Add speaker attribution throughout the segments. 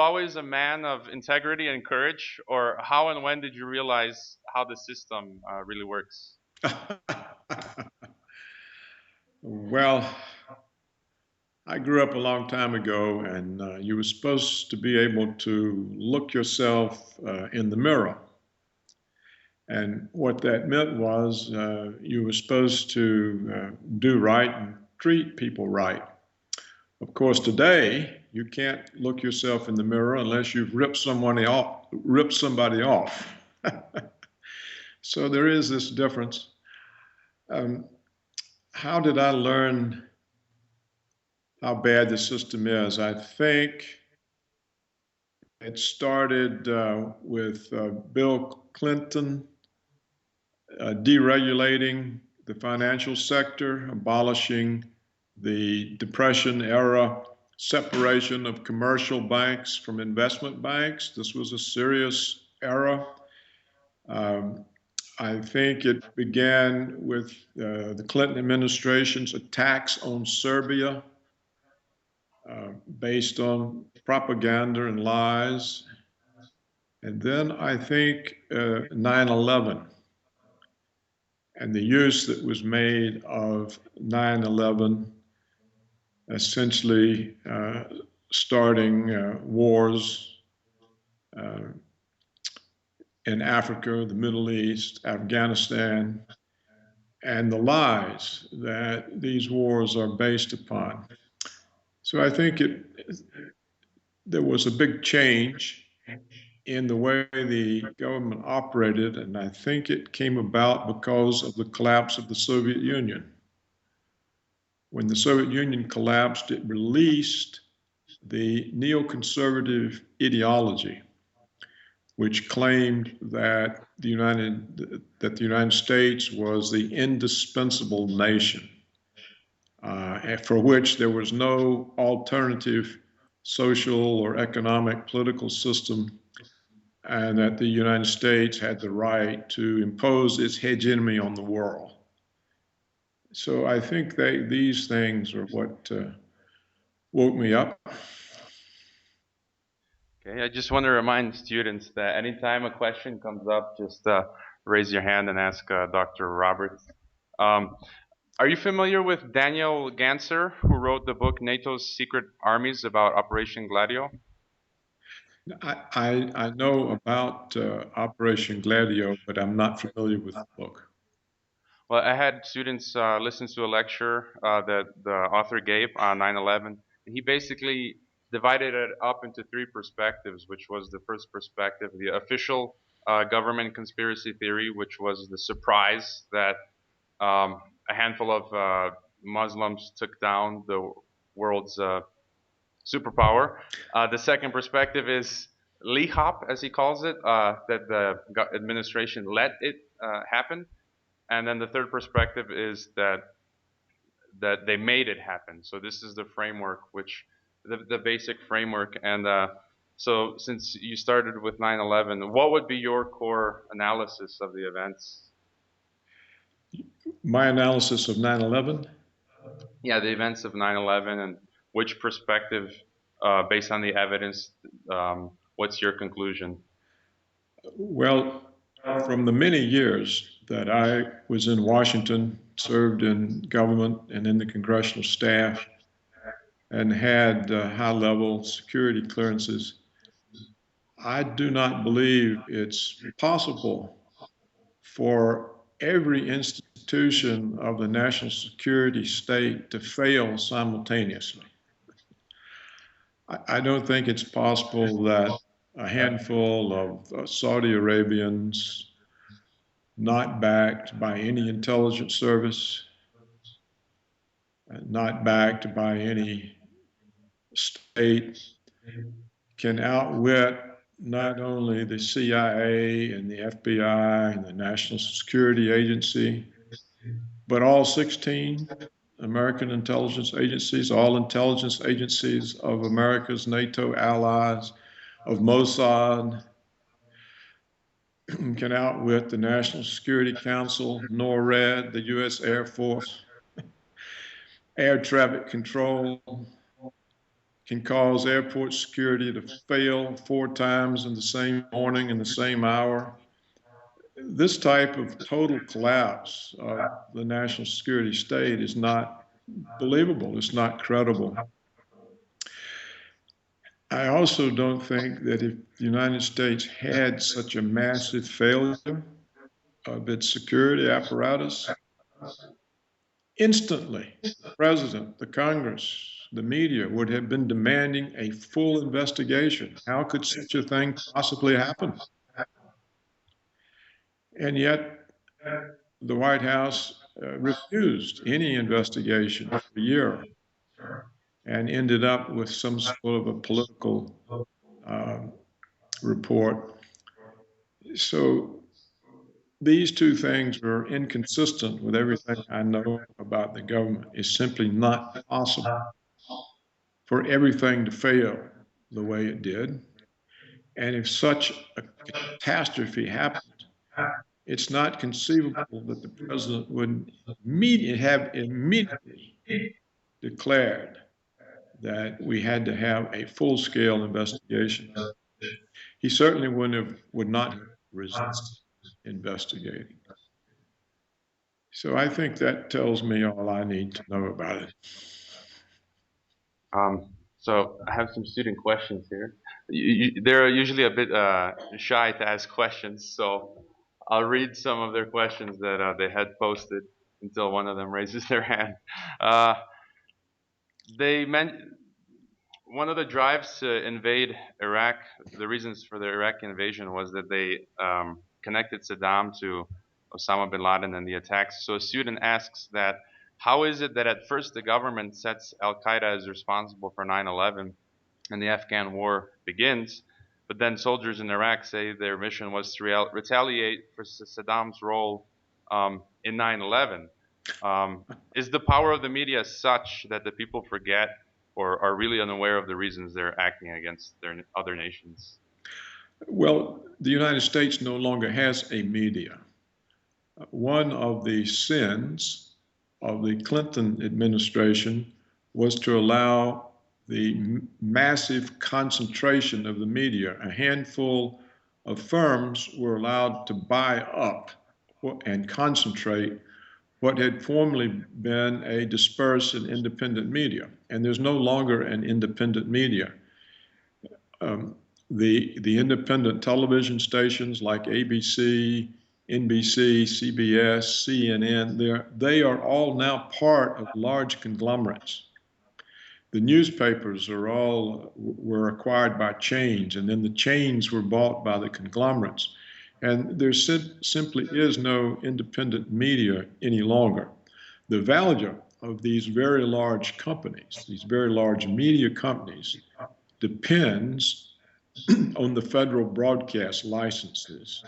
Speaker 1: always a man of integrity and courage, or how and when did you realize how the system really works?
Speaker 2: Well, I grew up a long time ago, and you were supposed to be able to look yourself in the mirror. And what that meant was you were supposed to do right and treat people right. Of course, today you can't look yourself in the mirror unless you've ripped somebody off. So there is this difference. Um, how did I learn how bad the system is? I think it started with Bill Clinton deregulating the financial sector, abolishing the Depression era separation of commercial banks from investment banks. This was a serious era. Um, I think it began with the Clinton administration's attacks on Serbia based on propaganda and lies. And then I think 9 11 and the use that was made of 9/11, essentially starting wars uh, in Africa, the Middle East, Afghanistan, and the lies that these wars are based upon. So I think there was a big change in the way the government operated, and I think it came about because of the collapse of the Soviet Union. When the Soviet Union collapsed, it released the neoconservative ideology, which claimed that the United States was the indispensable nation, for which there was no alternative social or economic political system, and that the United States had the right to impose its hegemony on the world. So I think these things are what woke me up.
Speaker 1: Okay, I just want to remind students that anytime a question comes up, just raise your hand and ask Dr. Roberts. Um, are you familiar with Daniel Ganser, who wrote the book NATO's Secret Armies about Operation Gladio?
Speaker 2: I know about Operation Gladio, but I'm not familiar with the book.
Speaker 1: Well, I had students listen to a lecture that the author gave on 9/11. He basically divided it up into three perspectives, which was the first perspective, the official government conspiracy theory, which was the surprise that a handful of Muslims took down the world's superpower. The second perspective is LEHOP, as he calls it, that the administration let it happen. And then the third perspective is that they made it happen. So this is the framework, which the basic framework. And so since you started with 9/11, what would be your core analysis of the events?
Speaker 2: My analysis of 9/11.
Speaker 1: Yeah, the events of 9/11, and which perspective, based on the evidence, what's your conclusion?
Speaker 2: Well, from the many years that I was in Washington, served in government and in the congressional staff, and had high-level security clearances, I do not believe it's possible for every institution of the national security state to fail simultaneously. I don't think it's possible that a handful of Saudi Arabians, not backed by any intelligence service, not backed by any state, can outwit not only the CIA and the FBI and the National Security Agency, but all 16 American intelligence agencies, all intelligence agencies of America's NATO allies, of Mossad, can outwit the National Security Council, NORAD, the U.S. Air Force, air traffic control, can cause airport security to fail 4 times in the same morning in the same hour. This type of total collapse of the national security state is not believable. It's not credible. I also don't think that if the United States had such a massive failure of its security apparatus, instantly the president, the Congress, the media would have been demanding a full investigation. How could such a thing possibly happen? And yet, the White House refused any investigation for a year and ended up with some sort of a political um, report. So these two things are inconsistent with everything I know about the government. It's simply not possible for everything to fail the way it did. And if such a catastrophe happened, it's not conceivable that the president would have immediately declared that we had to have a full-scale investigation. He certainly would not have resisted investigating. So I think that tells me all I need to know about it.
Speaker 1: So I have some student questions here. They're usually a bit shy to ask questions, so I'll read some of their questions that they had posted until one of them raises their hand. Uh, they meant one of the drives to invade Iraq. The reasons for the Iraq invasion was that they connected Saddam to Osama bin Laden and the attacks. So a student asks that how is it that at first the government sets Al Qaeda as responsible for 9/11 and the Afghan war begins, but then soldiers in Iraq say their mission was to retaliate for Saddam's role in 9/11. Is the power of the media such that the people forget or are really unaware of the reasons they're acting against their other nations?
Speaker 2: Well, the United States no longer has a media. One of the sins of the Clinton administration was to allow the massive concentration of the media. A handful of firms were allowed to buy up and concentrate what had formerly been a dispersed and independent media. And there's no longer an independent media. The independent television stations like ABC, NBC, CBS, CNN, they are all now part of large conglomerates. The newspapers were acquired by chains, and then the chains were bought by the conglomerates. And there simply is no independent media any longer. The value of these very large companies, these very large media companies, depends on the federal broadcast licenses.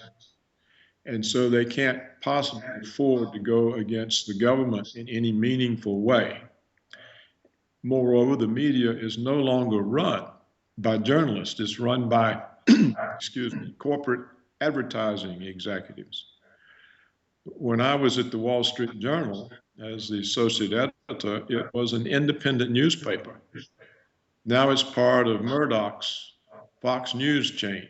Speaker 2: And so they can't possibly afford to go against the government in any meaningful way. Moreover, the media is no longer run by journalists, it's run by, excuse me, corporate advertising executives. When I was at the Wall Street Journal as the associate editor, it was an independent newspaper. Now it's part of Murdoch's Fox News chain.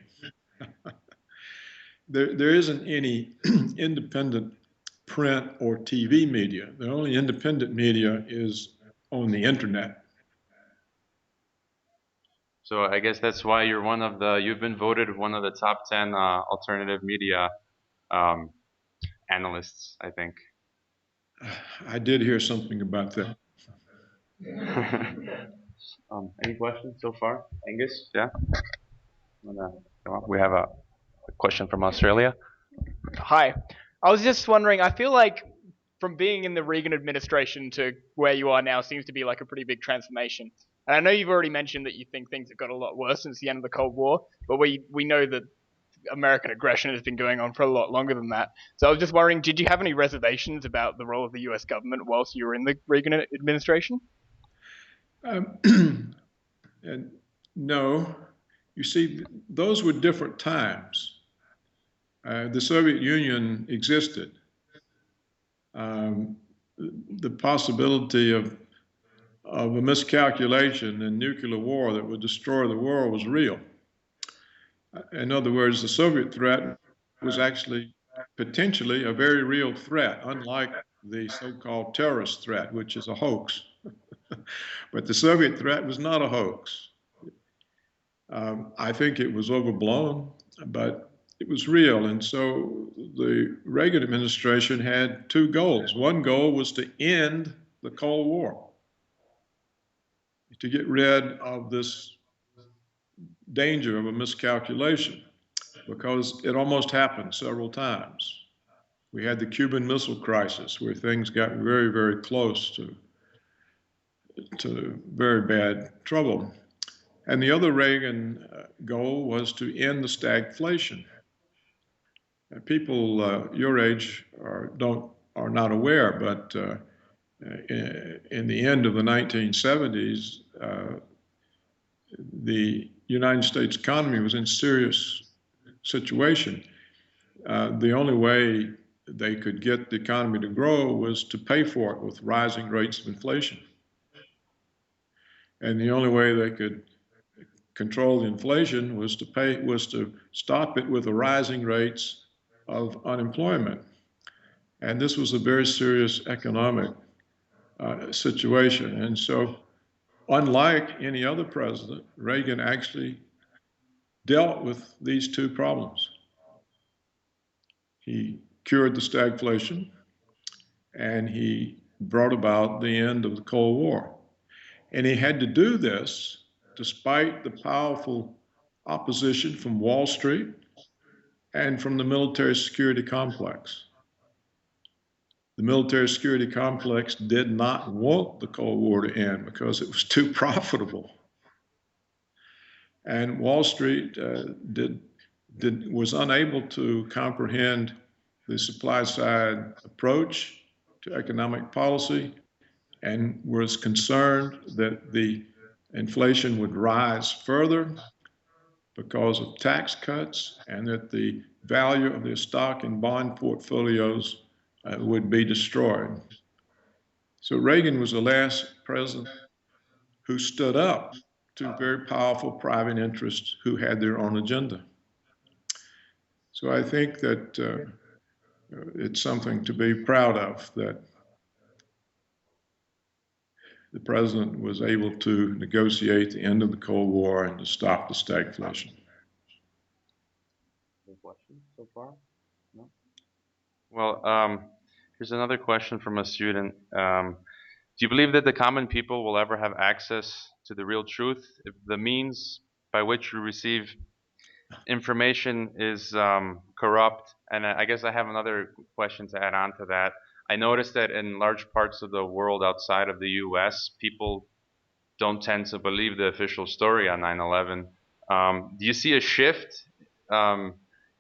Speaker 2: There isn't any independent print or TV media. The only independent media is on the internet.
Speaker 1: So I guess that's why you've been voted one of the top 10 alternative media um, analysts, I think.
Speaker 2: I did hear something about that.
Speaker 1: Any questions so far? Angus? Yeah? We have a question from Australia.
Speaker 3: Hi. I was just wondering, I feel like from being in the Reagan administration to where you are now seems to be like a pretty big transformation. And I know you've already mentioned that you think things have got a lot worse since the end of the Cold War, but we know that American aggression has been going on for a lot longer than that. So I was just wondering, did you have any reservations about the role of the US government whilst you were in the Reagan administration?
Speaker 2: And no, you see, those were different times. The Soviet Union existed. The possibility of a miscalculation in nuclear war that would destroy the world was real. In other words, the Soviet threat was actually potentially a very real threat, unlike the so-called terrorist threat, which is a hoax. But the Soviet threat was not a hoax. I think it was overblown, but it was real. And so the Reagan administration had two goals. One goal was to end the Cold War, to get rid of this danger of a miscalculation, because it almost happened several times. We had the Cuban Missile Crisis, where things got very, very close to very bad trouble. And the other Reagan goal was to end the stagflation. And people your age are not aware, but in the end of the 1970s, the United States economy was in serious situation. The only way they could get the economy to grow was to pay for it with rising rates of inflation. And the only way they could control the inflation was to stop it with the rising rates of unemployment. And this was a very serious economic situation. And so, unlike any other president, Reagan actually dealt with these two problems. He cured the stagflation, and he brought about the end of the Cold War. And he had to do this despite the powerful opposition from Wall Street and from the military security complex. The military security complex did not want the Cold War to end because it was too profitable. And Wall Street was unable to comprehend the supply side approach to economic policy and was concerned that the inflation would rise further because of tax cuts and that the value of their stock and bond portfolios would be destroyed. So Reagan was the last president who stood up to very powerful private interests who had their own agenda. So I think that it's something to be proud of that the president was able to negotiate the end of the Cold War and to stop the stagflation.
Speaker 1: Any questions so far? No? Well, here's another question from a student. Do you believe that the common people will ever have access to the real truth if the means by which we receive information is corrupt? And I guess I have another question to add on to that. I noticed that in large parts of the world outside of the U.S., people don't tend to believe the official story on 9/11. Do you see a shift um,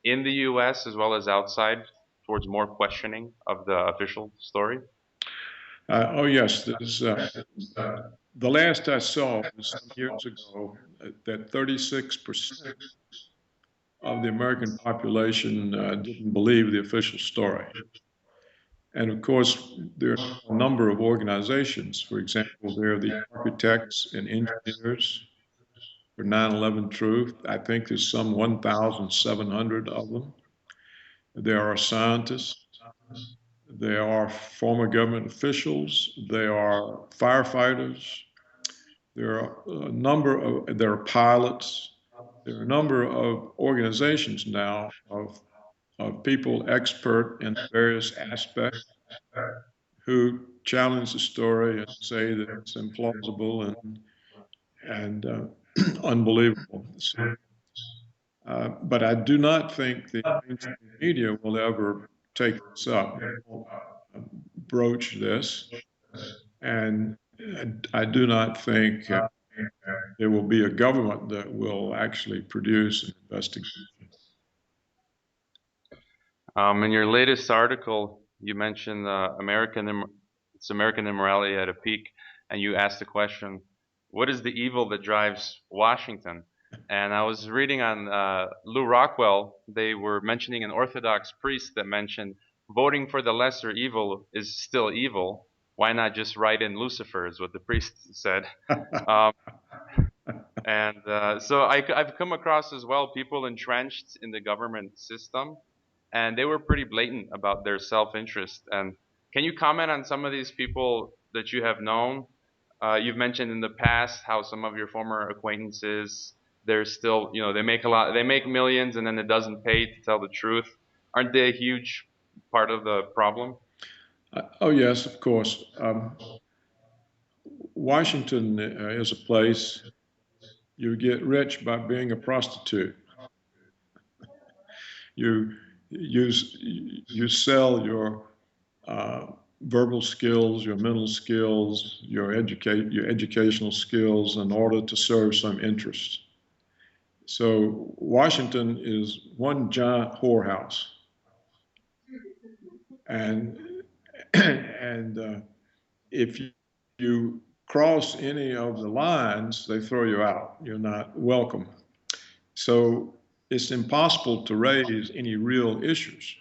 Speaker 1: in the U.S. as well as outside towards more questioning of the official story?
Speaker 2: Oh, yes. The last I saw was some years ago that 36% of the American population didn't believe the official story. And of course, there are a number of organizations. For example, there are the architects and engineers for 9/11 Truth. I think there's some 1,700 of them. There are scientists. There are former government officials. There are firefighters. There are pilots. There are a number of organizations now of people expert in various aspects who challenge the story and say that it's implausible and unbelievable. So, but I do not think the mainstream media will ever take this up. They won't broach this, and I do not think there will be a government that will actually produce an investigation.
Speaker 1: In your latest article, you mentioned it's American immorality at a peak, and you asked the question, "What is the evil that drives Washington?" And I was reading on Lou Rockwell. They were mentioning an Orthodox priest that mentioned voting for the lesser evil is still evil, why not just write in Lucifer, is what the priest said. Um, and so I've come across as well people entrenched in the government system, and they were pretty blatant about their self-interest. And can you comment on some of these people that you have known? You've mentioned in the past how some of your former acquaintances, they're still, they make a lot, they make millions, and then it doesn't pay to tell the truth. Aren't they a huge part of the problem?
Speaker 2: Oh, yes, of course. Washington is a place you get rich by being a prostitute. You you sell your uh, verbal skills, your mental skills, your educational skills in order to serve some interest. So Washington is one giant whorehouse, and and if you cross any of the lines, they throw you out. You're not welcome. So it's impossible to raise any real issues.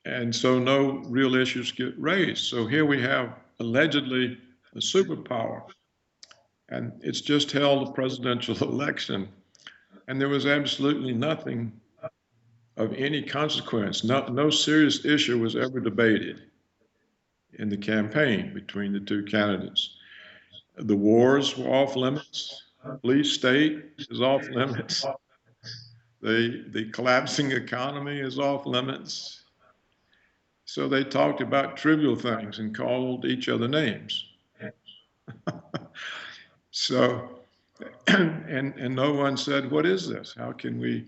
Speaker 2: And so no real issues get raised. So here we have allegedly a superpower, and it's just held a presidential election. And there was absolutely nothing of any consequence. No serious issue was ever debated in the campaign between the two candidates. The wars were off limits. Police state is off limits. The collapsing economy is off limits. So they talked about trivial things and called each other names. So, and no one said, what is this? How can we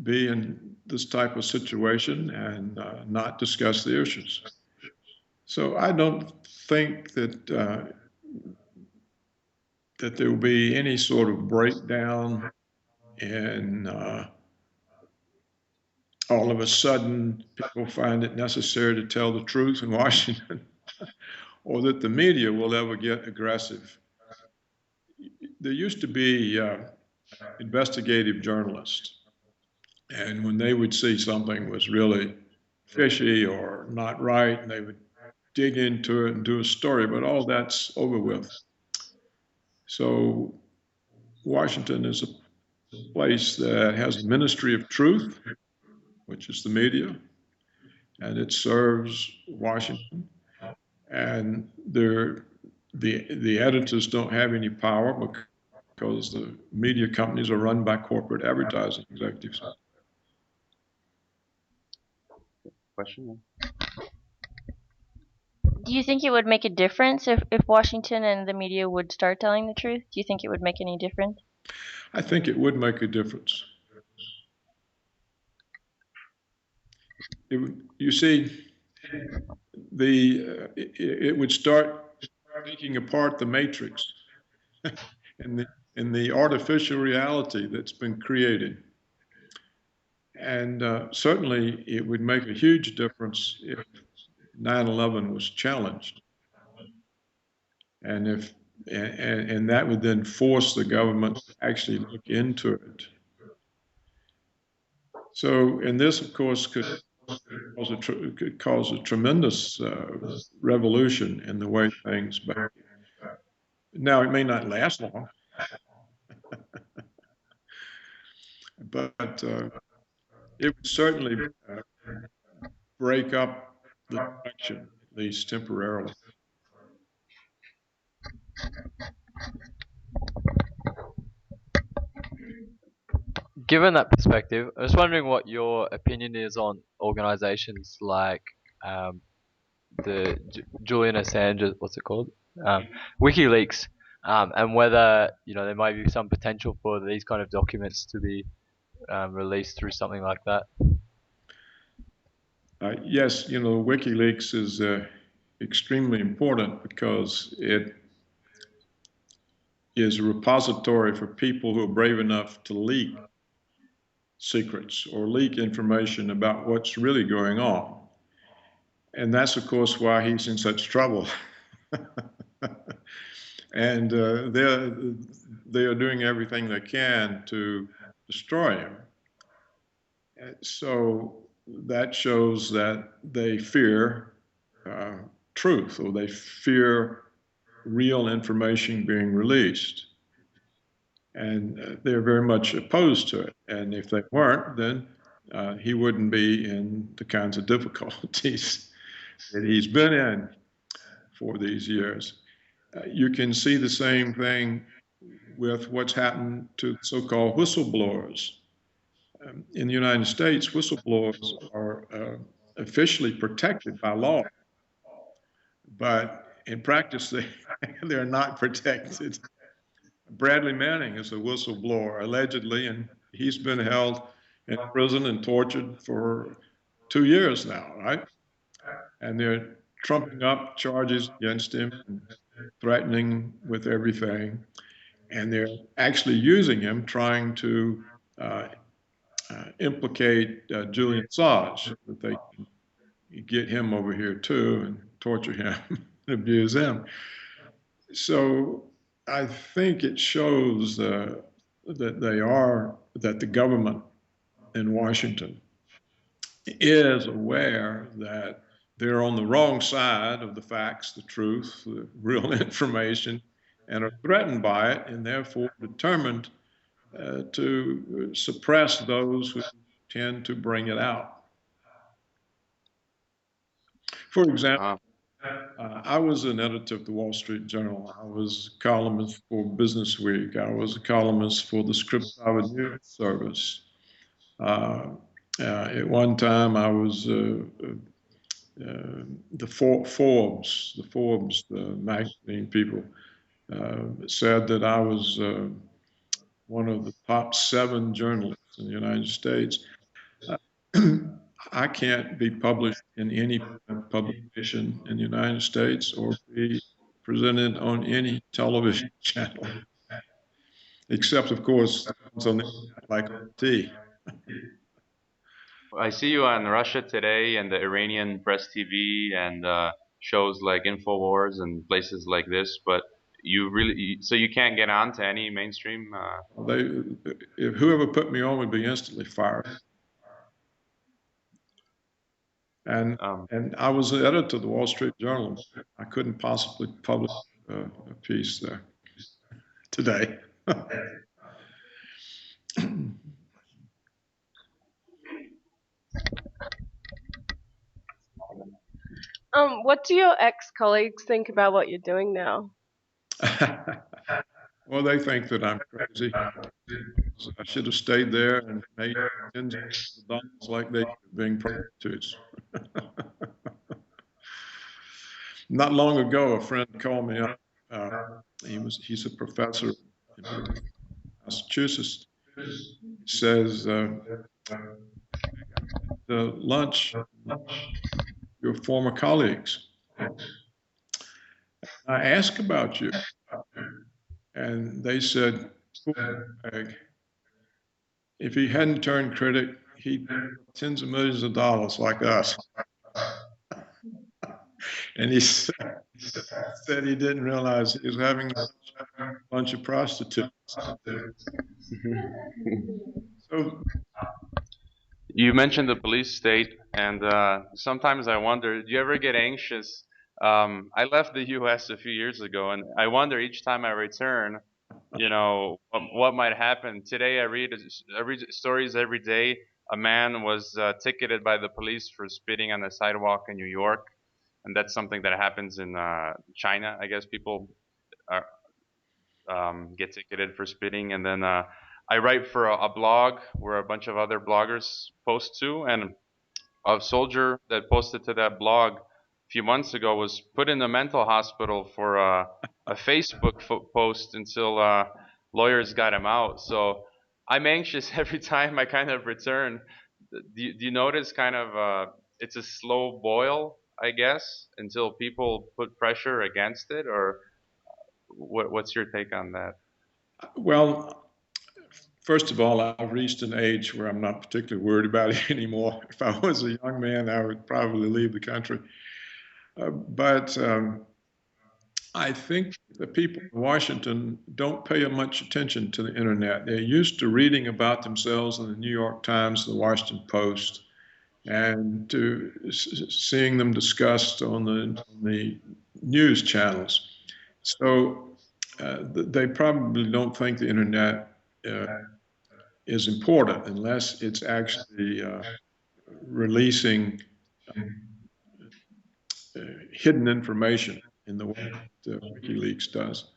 Speaker 2: be in this type of situation and not discuss the issues? So I don't think that there will be any sort of breakdown in all of a sudden people find it necessary to tell the truth in Washington, or that the media will ever get aggressive. There used to be investigative journalists, and when they would see something was really fishy or not right, and they would dig into it and do a story, but all that's over with. So Washington is a place that has a ministry of truth, which is the media, and it serves Washington. And the editors don't have any power because the media companies are run by corporate advertising executives.
Speaker 1: Question?
Speaker 4: Do you think it would make a difference if Washington and the media would start telling the truth? Do you think it would make any difference?
Speaker 2: I think it would make a difference. You see, it would start taking apart the matrix and the artificial reality that's been created. And certainly it would make a huge difference if 9/11 was challenged. And if and that would then force the government to actually look into it. So, and this, of course, could cause a tremendous revolution in the way things behave. Now, it may not last long, but it would certainly break up the election, at least temporarily.
Speaker 5: Given that perspective, I was wondering what your opinion is on organizations like the Julian Assange, what's it called, WikiLeaks, and whether there might be some potential for these kind of documents to be released through something like that.
Speaker 2: Yes, WikiLeaks is extremely important because it is a repository for people who are brave enough to leak secrets or leak information about what's really going on. And that's, of course, why he's in such trouble. And they are doing everything they can to destroy him. So that shows that they fear truth, or they fear real information being released. And they're very much opposed to it. And if they weren't, then he wouldn't be in the kinds of difficulties that he's been in for these years. You can see the same thing with what's happened to so-called whistleblowers. In the United States, whistleblowers are officially protected by law, but in practice, they're not protected. Bradley Manning is a whistleblower, allegedly, and he's been held in prison and tortured for 2 years now, right? And they're trumping up charges against him and threatening with everything. And they're actually using him, trying to implicate Julian Assange, that they can get him over here too and torture him and abuse him. So I think it shows that the government in Washington is aware that they're on the wrong side of the facts, the truth, the real information, and are threatened by it, and therefore determined to suppress those who tend to bring it out. For example, I was an editor of the Wall Street Journal. I was a columnist for Business Week. I was a columnist for the Scripps Private News Service. At one time, I was the Forbes, the magazine people, said that I was one of the top 7 journalists in the United States. I can't be published in any publication in the United States or be presented on any television channel, except, of course, on the like T.
Speaker 1: I see you on Russia Today and the Iranian Press TV and shows like InfoWars and places like this, but so you can't get on to any mainstream.
Speaker 2: If whoever put me on would be instantly fired. And I was the editor of the Wall Street Journal. I couldn't possibly publish a piece there today.
Speaker 6: What do your ex-colleagues think about what you're doing now?
Speaker 2: Well, they think that I'm crazy. So I should have stayed there and made tens of dollars like they did being prostitutes. Not long ago, a friend called me up. He's a professor in Massachusetts. He says, the lunch, your former colleagues. I asked about you, and they said, if he hadn't turned critic, he'd tens of millions of dollars like us. And he said he didn't realize he was having a bunch of prostitutes. So,
Speaker 1: you mentioned the police state, and sometimes I wonder, do you ever get anxious? I left the U.S. a few years ago, and I wonder each time I return, what might happen. Today I read stories every day. A man was ticketed by the police for spitting on the sidewalk in New York, and that's something that happens in China. I guess people get ticketed for spitting, and then I write for a blog where a bunch of other bloggers post to, and a soldier that posted to that blog a few months ago was put in a mental hospital for a Facebook post until lawyers got him out. So I'm anxious every time I kind of return. Do you notice kind of it's a slow boil, I guess, until people put pressure against it, or what's your take on that?
Speaker 2: Well, first of all, I've reached an age where I'm not particularly worried about it anymore. If I was a young man, I would probably leave the country. But I think the people in Washington don't pay much attention to the internet. They're used to reading about themselves in the New York Times, the Washington Post, and to seeing them discussed on the news channels. So they probably don't think the internet is important unless it's actually releasing hidden information in the way that WikiLeaks does.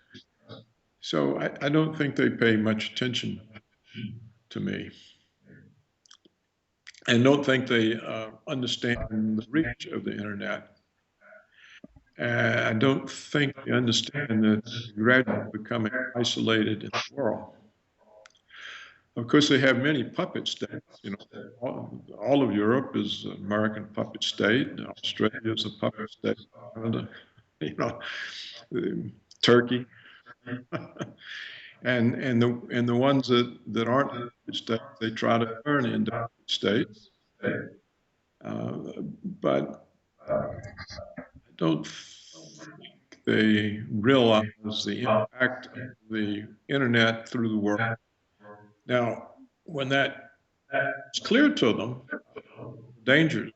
Speaker 2: So I don't think they pay much attention to me, and don't think they understand the reach of the internet. I don't think they understand that they're gradually becoming isolated in the world. Of course, they have many puppet states. You know, all of Europe is an American puppet state. Australia is a puppet state. Canada, you know, Turkey, and the ones that aren't puppet states, they try to turn into puppet states. But I don't think they realize the impact of the internet through the world. Now, when that is clear to them, dangers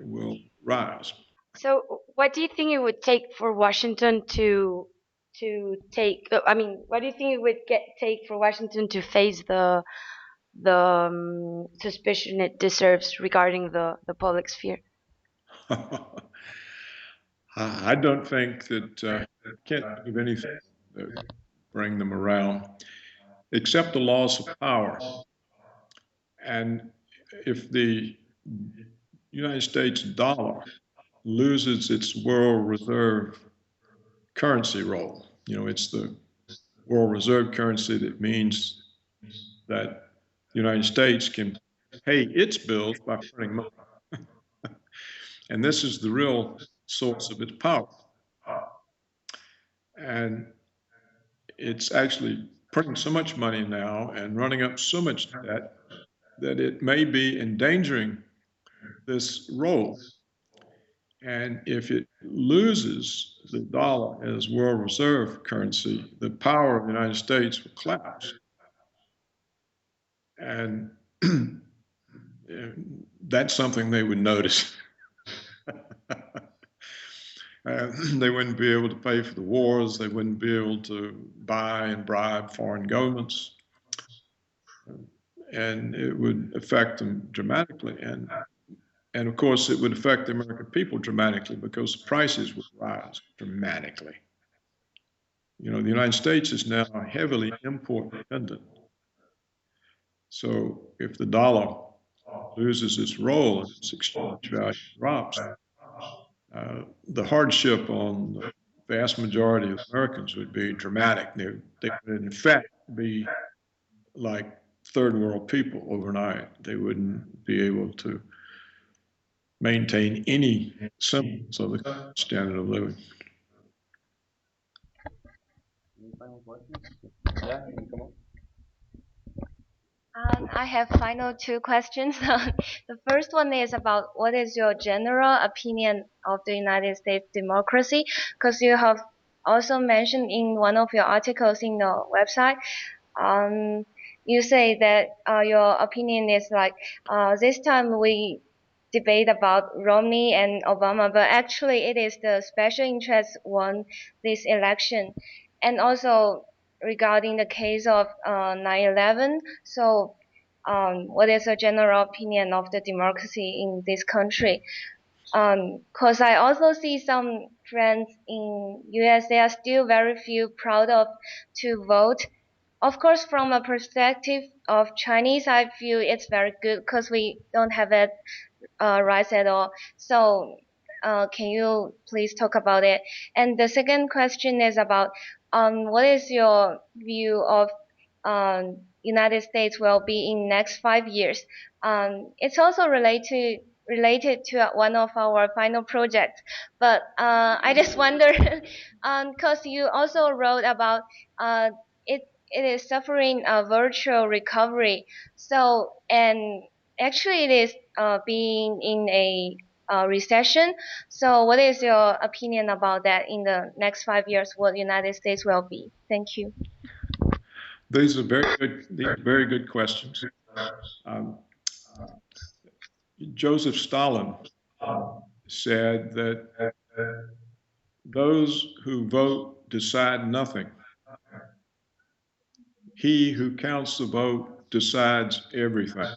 Speaker 2: will rise.
Speaker 7: So, what do you think it would take for Washington take? I mean, what do you think it would take for Washington to face the suspicion it deserves regarding the public sphere?
Speaker 2: I don't think that can't think of anything that bring them around except the loss of power. And if the United States dollar loses its world reserve currency role, you know, it's the world reserve currency that means that the United States can pay its bills by printing money. And this is the real source of its power. And it's actually printing so much money now and running up so much debt that it may be endangering this role. And if it loses the dollar as world reserve currency, the power of the United States will collapse. And that's something they would notice. They wouldn't be able to pay for the wars. They wouldn't be able to buy and bribe foreign governments. And it would affect them dramatically. And of course, it would affect the American people dramatically because prices would rise dramatically. You know, the United States is now heavily import dependent. So if the dollar loses its role and its exchange value drops, the hardship on the vast majority of Americans would be dramatic. They would, in fact, be like third world people overnight. They wouldn't be able to maintain any semblance of the standard of living.
Speaker 1: Any final questions? Yeah, you can come on.
Speaker 8: I have final two questions. The first one is about what is your general opinion of the United States democracy? Because you have also mentioned in one of your articles in the website, you say that your opinion is like this time we debate about Romney and Obama, but actually it is the special interest won this election. And also regarding the case of 9/11, so what is your general opinion of the democracy in this country? Because I also see some friends in U.S.A. are still very few proud of to vote. Of course, from a perspective of Chinese, I feel it's very good because we don't have it rights at all. So, can you please talk about it? And the second question is about what is your view of United States will be in next 5 years? It's also related to one of our final projects, but I just wonder because you also wrote about it. It is suffering a virtual recovery. So and actually it is being in a recession. So what is your opinion about that in the next 5 years, what the United States will be? Thank you.
Speaker 2: These are very good questions. Um, Joseph Stalin said that those who vote decide nothing. He who counts the vote decides everything.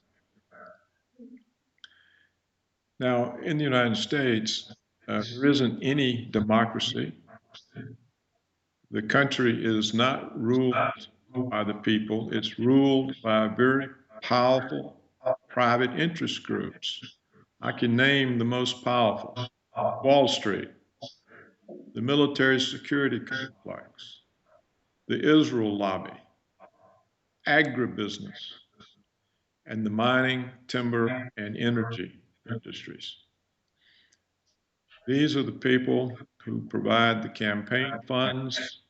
Speaker 2: Now, in the United States, there isn't any democracy. The country is not ruled by the people. It's ruled by very powerful private interest groups. I can name the most powerful: Wall Street, the military security complex, the Israel lobby, agribusiness, and the mining, timber, and energy industries. These are the people who provide the campaign funds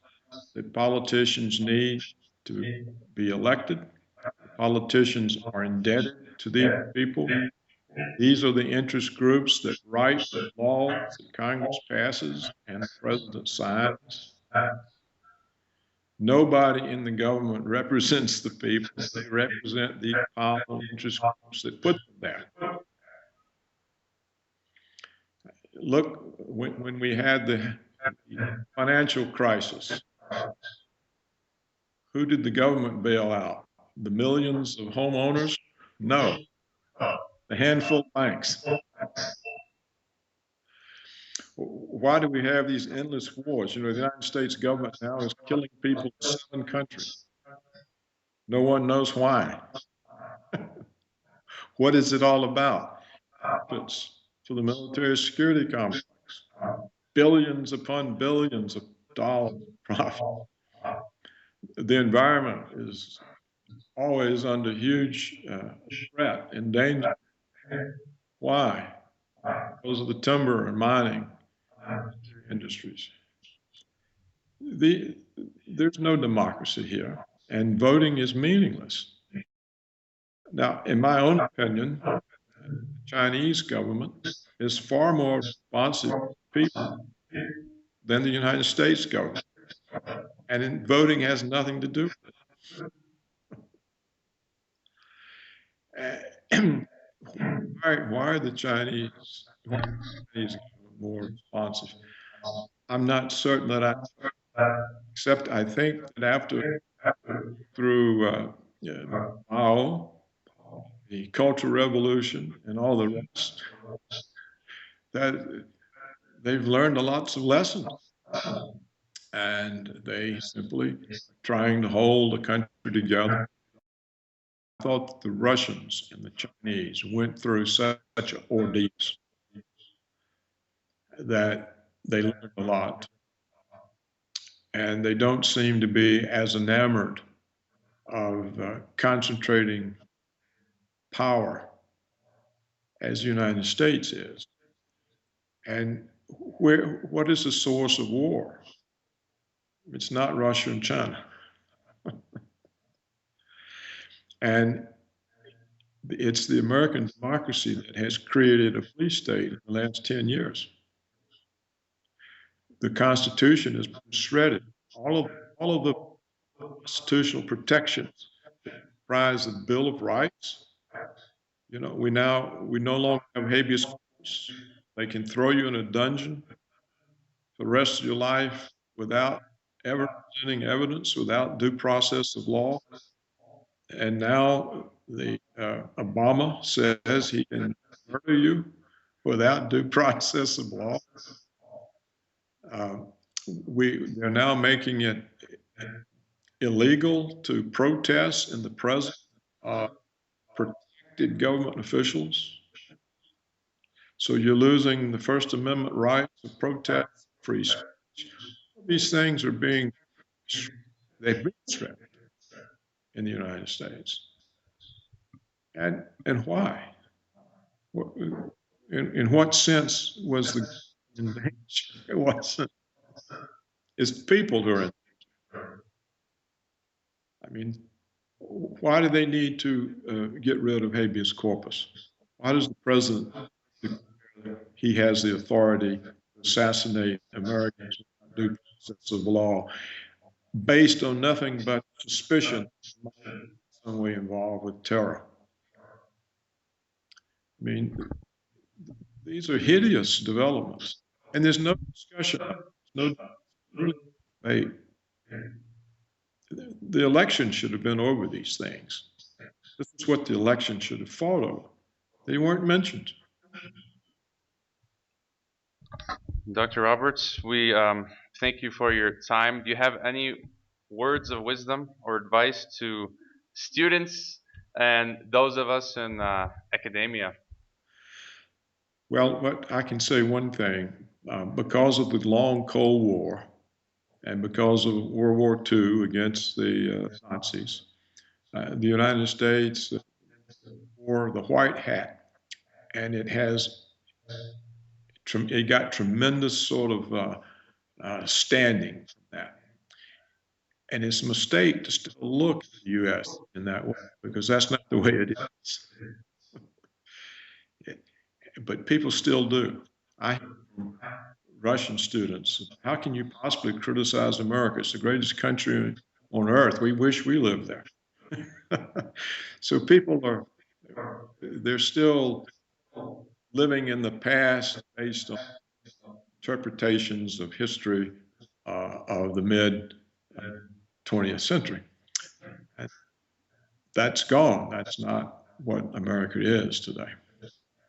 Speaker 2: that politicians need to be elected. Politicians are indebted to these people. These are the interest groups that write laws that Congress passes and the president signs. Nobody in the government represents the people. They represent the powerful interest groups that put them there. Look, when we had the financial crisis, who did the government bail out? The millions of homeowners? No, the handful of banks. Why do we have these endless wars? You know, the United States government now is killing people in 7 countries. No one knows why. What is it all about? It's for the military security complex. Billions upon billions of dollars profit. The environment is always under huge threat and danger. Why? Because of the timber and mining industries. There's no democracy here, and voting is meaningless. Now, in my own opinion, the Chinese government is far more responsive to people than the United States government. And voting has nothing to do with it. Why are the Chinese more responsive? I'm not certain that except I think that after through Mao, the Cultural Revolution, and all the rest, that they've learned lots of lessons, and they simply trying to hold the country together. I thought the Russians and the Chinese went through such ordeals that they learned a lot, and they don't seem to be as enamored of concentrating power as the United States is. And what is the source of war? It's not Russia and China. And it's the American democracy that has created a police state in the last 10 years. The Constitution has been shredded. All of the constitutional protections that comprise the Bill of Rights. You know, we no longer have habeas corpus. They can throw you in a dungeon for the rest of your life without ever presenting evidence, without due process of law. And now the Obama says he can murder you without due process of law. They're now making it illegal to protest in the presence of protected government officials. So you're losing the First Amendment rights of protest, free speech. These things are they've been threatened in the United States. And why? In what sense was the in danger? It wasn't. It's people who are in danger. I mean, why do they need to get rid of habeas corpus? Why does the president declare he has the authority to assassinate Americans without due process of law based on nothing but suspicion some way involved with terror? I mean, these are hideous developments, and there's no discussion, no really debate. The election should have been over these things. This is what the election should have fought over. They weren't mentioned.
Speaker 1: Dr. Roberts, we thank you for your time. Do you have any words of wisdom or advice to students and those of us in academia?
Speaker 2: Well, but I can say one thing. Because of the long Cold War and because of World War II against the Nazis, the United States wore the white hat, and it got tremendous sort of standing from that. And it's a mistake to still look at the U.S. in that way, because that's not the way it is. But people still do. I hear from Russian students, how can you possibly criticize America? It's the greatest country on earth. We wish we lived there. So people they're still living in the past based on interpretations of history of the mid 20th century. And that's gone. That's not what America is today.